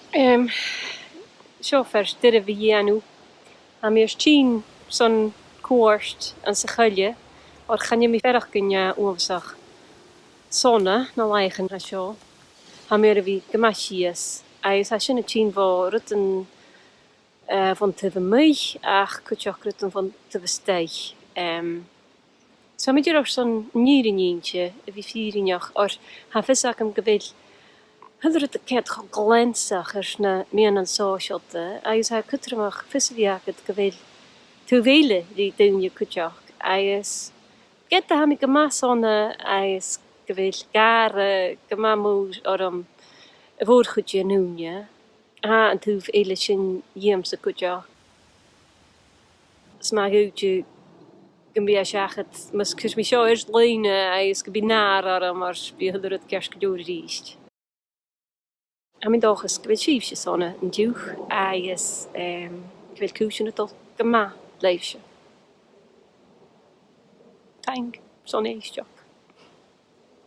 Seo fer dyr fi dhéanú. A mi tín son cuairt an sa chuile or channe mi ferach gonne uamsach sona na laichen a seo. Ha mi bhí gomaisias agus a sinna tín bh rutan van tuve mui ach kuteach rutan van tuve steich. So mi ook son nierientje wie vierinach or ha visach am gewill Hydr het ket glensach na mean an sóisialta agus ha cutramach fisviagad gewill tuvéle die dunje kuteach agus get ha mi gemasonna agus gewill gare gemamú or voorgoedje noenje ha an tuv eile sin jeemse kuteach. Sma goutje gymbi a siachat mas cys mi sio ers leine agus gybi nar mar bi hydr het kersk door riist. A mi dochas gybi siefse sonne yn diwch agus gybi cwsyn het al gyma leifse. Thank, son eistio.